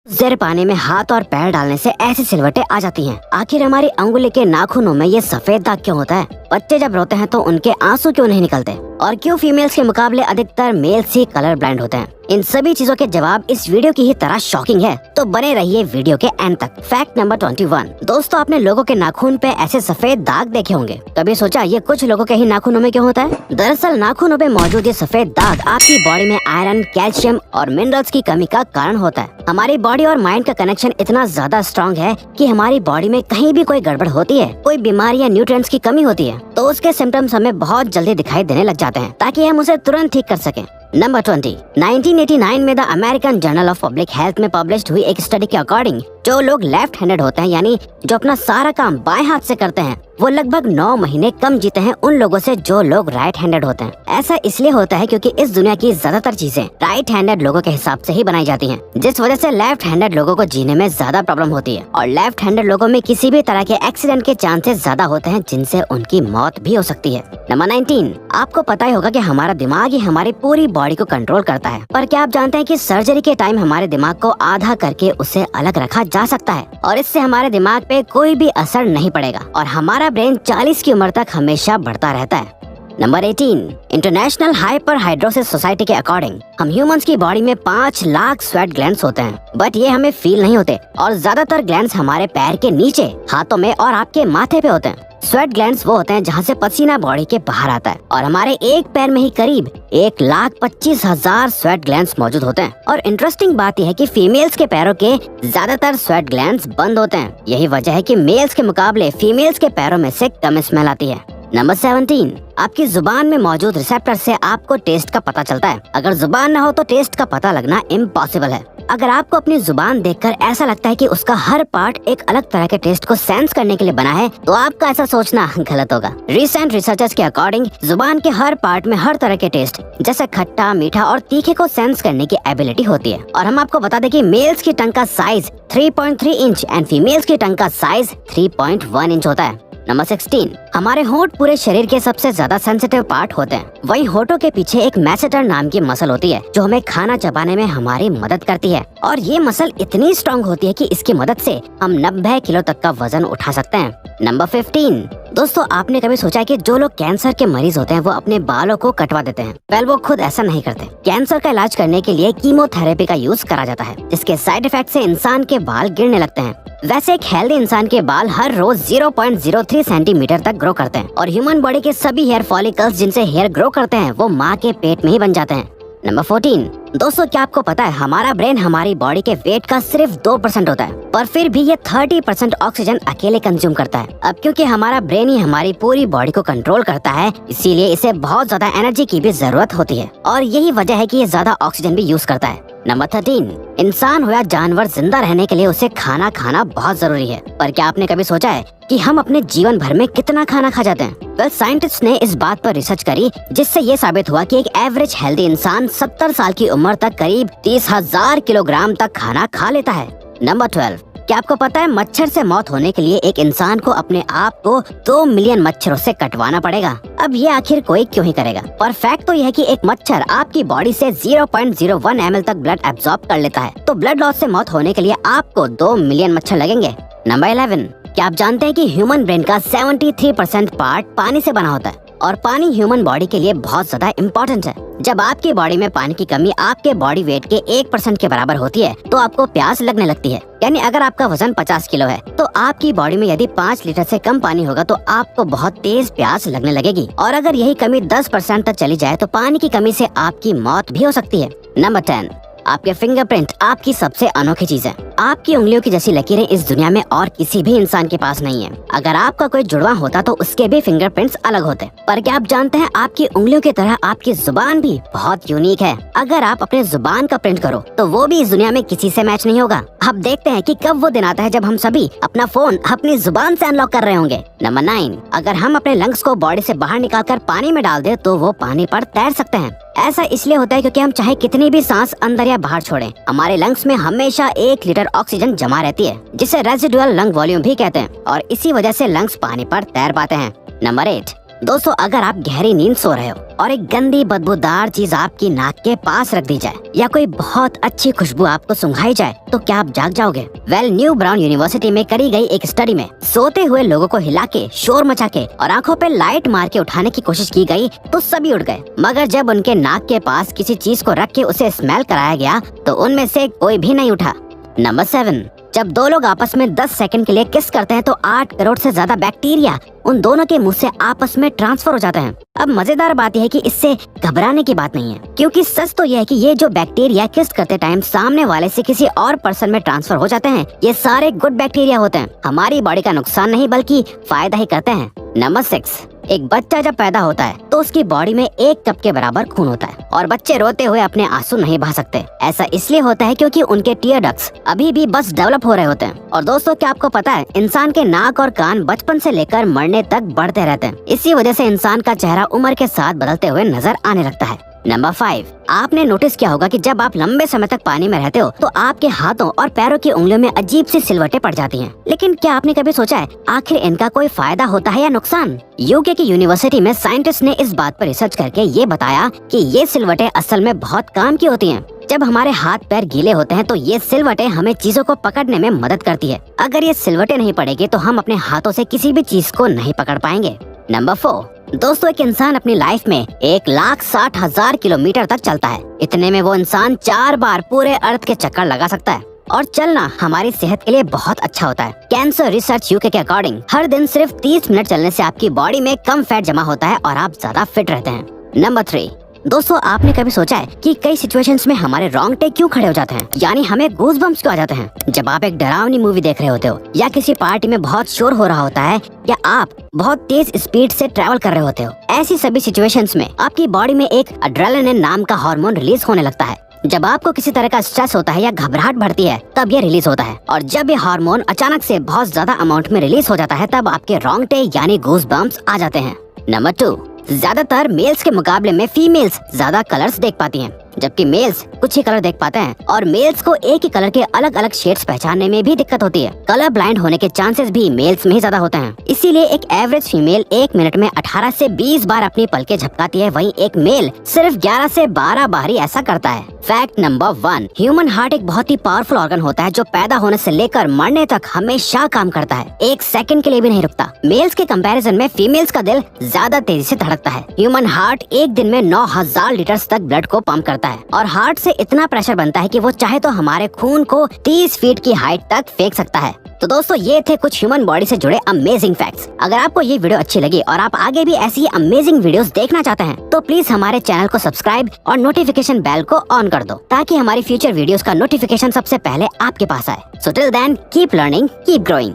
जर पानी में हाथ और पैर डालने से ऐसी सिलवटें आ जाती हैं। आखिर हमारी अंगुली के नाखूनों में ये सफेद दाग क्यों होता है? बच्चे जब रोते हैं तो उनके आंसू क्यों नहीं निकलते? और क्यों फीमेल्स के मुकाबले अधिकतर मेल्स ही कलर ब्लाइंड होते हैं? इन सभी चीजों के जवाब इस वीडियो की ही तरह शॉकिंग है, तो बने रहिए वीडियो के एंड तक। Fact number 21। दोस्तों, आपने लोगों के नाखून पे ऐसे सफेद दाग देखे होंगे। कभी सोचा ये कुछ लोगों के ही नाखूनों में क्यों होता है? दरअसल नाखूनों पे मौजूद ये सफेद दाग आपकी बॉडी में आयरन, कैल्शियम और मिनरल्स की कमी का कारण होता है। हमारी बॉडी और माइंड का कनेक्शन इतना ज्यादा स्ट्रॉन्ग है कि हमारी बॉडी में कहीं भी कोई गड़बड़ होती है, कोई बीमारी या न्यूट्रिएंट्स की कमी होती है, तो उसके सिम्टम्स हमें बहुत जल्दी दिखाई देने लग जाते हैं, ताकि हम उसे तुरंत ठीक कर सकें। नंबर 20। 1989 में the American journal of public health में पब्लिश्ड हुई एक स्टडी के अकॉर्डिंग जो लोग लेफ्ट हैंडेड होते हैं, यानी जो अपना सारा काम बाएं हाथ से करते हैं, वो लगभग 9 महीने कम जीते हैं उन लोगों से जो लोग राइट हैंडेड होते हैं। ऐसा इसलिए होता है क्योंकि इस दुनिया की ज्यादातर चीजें राइट हैंडेड लोगों के हिसाब से ही बनाई जाती हैं, जिस वजह से लेफ्ट हैंडेड लोगों को जीने में ज्यादा प्रॉब्लम होती है। और लेफ्ट हैंडेड लोगों में किसी भी तरह के एक्सीडेंट के चांसेस ज्यादा होते हैं, जिनसे उनकी मौत भी हो सकती है। नंबर 19। आपको पता ही होगा कि हमारा दिमाग ही हमारी पूरी बॉडी को कंट्रोल करता है, पर क्या आप जानते हैं कि सर्जरी के टाइम हमारे दिमाग को आधा करके उसे अलग रखा जा सकता है और इससे हमारे दिमाग पे कोई भी असर नहीं पड़ेगा और हमारा ब्रेन 40 की उम्र तक हमेशा बढ़ता रहता है। Number 18। International hyper hidrosis society के अकॉर्डिंग हम ह्यूमंस की बॉडी में 5 लाख स्वेट ग्लैंड्स होते हैं, बट ये हमें फील नहीं होते और ज्यादातर ग्लैंड्स हमारे पैर के नीचे, हाथों में और आपके माथे पे होते हैं। स्वेट ग्लैंड्स वो होते हैं जहाँ से पसीना बॉडी के बाहर आता है और हमारे एक पैर में ही करीब 1,25,000 स्वेट ग्लैंड्स मौजूद होते हैं। और इंटरेस्टिंग बात यह है कि फीमेल्स के पैरों के ज्यादातर स्वेट ग्लैंड्स बंद होते हैं। यही वजह है कि मेल्स के मुकाबले फीमेल्स के पैरों में से कम स्मेल आती है। नंबर 17। आपकी जुबान में मौजूद रिसेप्टर से आपको टेस्ट का पता चलता है। अगर जुबान न हो तो टेस्ट का पता लगना इम्पॉसिबल है। अगर आपको अपनी जुबान देखकर ऐसा लगता है कि उसका हर पार्ट एक अलग तरह के टेस्ट को सेंस करने के लिए बना है, तो आपका ऐसा सोचना गलत होगा। रिसेंट रिसर्चर्स के अकॉर्डिंग जुबान के हर पार्ट में हर तरह के टेस्ट जैसे खट्टा, मीठा और तीखे को सेंस करने की एबिलिटी होती है। और हम आपको बता दें कि मेल्स की टंग का साइज 3.3 इंच एंड फीमेल्स की टंग का साइज 3.1 इंच होता है। नंबर 16। हमारे होंठ पूरे शरीर के सबसे ज्यादा सेंसिटिव पार्ट होते हैं। वहीं होठों के पीछे एक मैसेटर नाम की मसल होती है जो हमें खाना चबाने में हमारी मदद करती है और ये मसल इतनी स्ट्रॉन्ग होती है कि इसकी मदद से हम 90 किलो तक का वजन उठा सकते हैं। नंबर 15। दोस्तों, आपने कभी सोचा है कि जो लोग कैंसर के मरीज होते हैं वो अपने बालों को कटवा देते हैं? वेल, वो खुद ऐसा नहीं करते। कैंसर का इलाज करने के लिए कीमोथेरेपी का यूज करा जाता है, जिसके साइड इफेक्ट से इंसान के बाल गिरने लगते हैं। वैसे एक हेल्दी इंसान के बाल हर रोज 0.03 सेंटीमीटर तक ग्रो करते हैं और ह्यूमन बॉडी के सभी हेयर फॉलिकल्स जिनसे हेयर ग्रो करते हैं वो माँ के पेट में ही बन जाते हैं। नंबर 14। दोस्तों, क्या आपको पता है हमारा ब्रेन हमारी बॉडी के वेट का सिर्फ 2% होता है, पर फिर भी ये 30% ऑक्सीजन अकेले कंज्यूम करता है। अब क्योंकि हमारा ब्रेन ही हमारी पूरी बॉडी को कंट्रोल करता है, इसीलिए इसे बहुत ज्यादा एनर्जी की भी जरूरत होती है और यही वजह है कि ये ज्यादा ऑक्सीजन भी यूज करता है। नंबर 13। इंसान हो या जानवर, जिंदा रहने के लिए उसे खाना खाना बहुत जरूरी है, पर क्या आपने कभी सोचा है कि हम अपने जीवन भर में कितना खाना खा जाते हैं? वेल, साइंटिस्ट ने इस बात पर रिसर्च करी जिससे ये साबित हुआ कि एक एवरेज हेल्दी इंसान 70 साल की उम्र तक करीब 30,000 किलोग्राम तक खाना खा लेता है। नंबर 12। क्या आपको पता है मच्छर से मौत होने के लिए एक इंसान को अपने आप को 2 मिलियन मच्छरों से कटवाना पड़ेगा? अब ये आखिर कोई क्यों ही करेगा? पर फैक्ट तो यह है कि एक मच्छर आपकी बॉडी से 0.01 ml तक ब्लड एब्जॉर्ब कर लेता है, तो ब्लड लॉस से मौत होने के लिए आपको 2 मिलियन मच्छर लगेंगे। नंबर 11। क्या आप जानते हैं कि ह्यूमन ब्रेन का 73% पार्ट पानी से बना होता है और पानी ह्यूमन बॉडी के लिए बहुत ज्यादा इम्पोर्टेंट है। जब आपकी बॉडी में पानी की कमी आपके बॉडी वेट के 1% के बराबर होती है तो आपको प्यास लगने लगती है। यानी अगर आपका वजन 50 किलो है तो आपकी बॉडी में यदि 5 लीटर से कम पानी होगा तो आपको बहुत तेज प्यास लगने लगेगी और अगर यही कमी 10% तक चली जाए तो पानी की कमी से आपकी मौत भी हो सकती है। नंबर 10। आपके फिंगरप्रिंट आपकी सबसे अनोखी चीज है। आपकी उंगलियों की जैसी लकीरें इस दुनिया में और किसी भी इंसान के पास नहीं है। अगर आपका कोई जुड़वा होता तो उसके भी फिंगरप्रिंट्स अलग होते, पर क्या आप जानते हैं आपकी उंगलियों की तरह आपकी जुबान भी बहुत यूनिक है। अगर आप अपने जुबान का प्रिंट करो तो वो भी इस दुनिया में किसी से मैच नहीं होगा। अब देखते हैं कि कब वो दिन आता है जब हम सभी अपना फोन अपनी जुबान से अनलॉक कर रहे होंगे। नंबर 9। अगर हम अपने लंग्स को बॉडी से बाहर निकालकर पानी में डाल दे तो वो पानी पर तैर सकते हैं। ऐसा इसलिए होता है क्योंकि हम चाहे कितनी भी सांस अंदर या बाहर छोड़ें, हमारे लंग्स में हमेशा 1 लीटर ऑक्सीजन जमा रहती है, जिसे रेजिडुअल लंग वॉल्यूम भी कहते हैं और इसी वजह से लंग्स पानी पर तैर पाते हैं। नंबर 8। दोस्तों अगर आप गहरी नींद सो रहे हो और एक गंदी बदबूदार चीज आपकी नाक के पास रख दी जाए या कोई बहुत अच्छी खुशबू आपको सुंघाई जाए तो क्या आप जाग जाओगे? न्यू ब्राउन यूनिवर्सिटी में करी गई एक स्टडी में सोते हुए लोगों को हिला के, शोर मचा के और आंखों पे लाइट मार के उठाने की कोशिश की गई तो सभी उठ गए, मगर जब उनके नाक के पास किसी चीज को रख के उसे स्मेल कराया गया तो उनमें से कोई भी नहीं उठा। नंबर 7, जब दो लोग आपस में 10 सेकंड के लिए किस करते हैं तो 8 करोड़ से ज्यादा बैक्टीरिया उन दोनों के मुंह से आपस में ट्रांसफर हो जाते हैं। अब मजेदार बात यह है कि इससे घबराने की बात नहीं है, क्योंकि सच तो यह है कि ये जो बैक्टीरिया किस करते टाइम सामने वाले से किसी और पर्सन में ट्रांसफर हो जाते हैं, ये सारे गुड बैक्टीरिया होते हैं, हमारी बॉडी का नुकसान नहीं बल्कि फायदा ही करते हैं। नंबर 6, एक बच्चा जब पैदा होता है तो उसकी बॉडी में 1 कप के बराबर खून होता है और बच्चे रोते हुए अपने आंसू नहीं बहा सकते। ऐसा इसलिए होता है क्योंकि उनके टीयर डक्ट्स अभी भी बस डेवलप हो रहे होते हैं। और दोस्तों क्या आपको पता है, इंसान के नाक और कान बचपन से लेकर मरने तक बढ़ते रहते हैं। इसी वजह से इंसान का चेहरा उम्र के साथ बदलते हुए नजर आने लगता है। नंबर 5, आपने नोटिस किया होगा कि जब आप लंबे समय तक पानी में रहते हो तो आपके हाथों और पैरों की उंगलियों में अजीब सी सिलवटें पड़ जाती हैं। लेकिन क्या आपने कभी सोचा है आखिर इनका कोई फायदा होता है या नुकसान? यूके की यूनिवर्सिटी में साइंटिस्ट ने इस बात पर रिसर्च करके ये बताया कि ये सिलवटें असल में बहुत काम की होती हैं। जब हमारे हाथ पैर गीले होते हैं तो ये सिलवटें हमें चीजों को पकड़ने में मदद करती है। अगर ये सिलवटें नहीं पड़ेगी तो हम अपने हाथों से किसी भी चीज को नहीं पकड़ पाएंगे। नंबर 4, दोस्तों एक इंसान अपनी लाइफ में 1,60,000 किलोमीटर तक चलता है। इतने में वो इंसान 4 बार पूरे अर्थ के चक्कर लगा सकता है और चलना हमारी सेहत के लिए बहुत अच्छा होता है। कैंसर रिसर्च यूके के अकॉर्डिंग हर दिन सिर्फ 30 मिनट चलने से आपकी बॉडी में कम फैट जमा होता है और आप ज्यादा फिट रहते हैं। नंबर 3, दोस्तों आपने कभी सोचा है कि कई सिचुएशंस में हमारे रोंगटे क्यों खड़े हो जाते हैं, यानी हमें गूज़बम्प्स क्यों आ जाते हैं? जब आप एक डरावनी मूवी देख रहे होते हो या किसी पार्टी में बहुत शोर हो रहा होता है या आप बहुत तेज स्पीड से ट्रैवल कर रहे होते हो, ऐसी सभी सिचुएशंस में आपकी बॉडी में एक एड्रेनालिन नाम का हार्मोन रिलीज होने लगता है। जब आपको किसी तरह का स्ट्रेस होता है या घबराहट बढ़ती है तब ये रिलीज होता है, और जब ये हार्मोन अचानक से बहुत ज्यादा अमाउंट में रिलीज हो जाता है तब आपके रोंगटे यानी गूज़बम्प्स आ जाते हैं। नंबर 2, ज्यादातर मेल्स के मुकाबले में फीमेल्स ज्यादा कलर्स देख पाती हैं, जबकि मेल्स कुछ ही कलर देख पाते हैं और मेल्स को एक ही कलर के अलग अलग शेड्स पहचानने में भी दिक्कत होती है। कलर ब्लाइंड होने के चांसेस भी मेल्स में ही ज्यादा होते हैं। इसीलिए एक एवरेज फीमेल 1 मिनट में 18 से 20 बार अपनी पलकें झपकाती है, वहीं एक मेल सिर्फ 11 से 12 बार ही ऐसा करता है। फैक्ट नंबर 1, ह्यूमन हार्ट एक बहुत ही पावरफुल ऑर्गन होता है जो पैदा होने से लेकर मरने तक हमेशा काम करता है, 1 सेकंड के लिए भी नहीं रुकता। मेल्स के कंपैरिजन में फीमेल्स का दिल ज्यादा तेजी से धड़कता है। ह्यूमन हार्ट एक दिन में 9,000 लीटर तक ब्लड को पंप करता है और हार्ट से इतना प्रेशर बनता है कि वो चाहे तो हमारे खून को 30 फीट की हाइट तक फेंक सकता है। तो दोस्तों ये थे कुछ ह्यूमन बॉडी से जुड़े अमेजिंग फैक्ट्स। अगर आपको ये वीडियो अच्छी लगी और आप आगे भी ऐसी अमेजिंग वीडियोस देखना चाहते हैं तो प्लीज हमारे चैनल को सब्सक्राइब और नोटिफिकेशन बेल को ऑन कर दो ताकि हमारी फ्यूचर वीडियोस का नोटिफिकेशन सबसे पहले आपके पास आए। So till then keep learning, keep growing.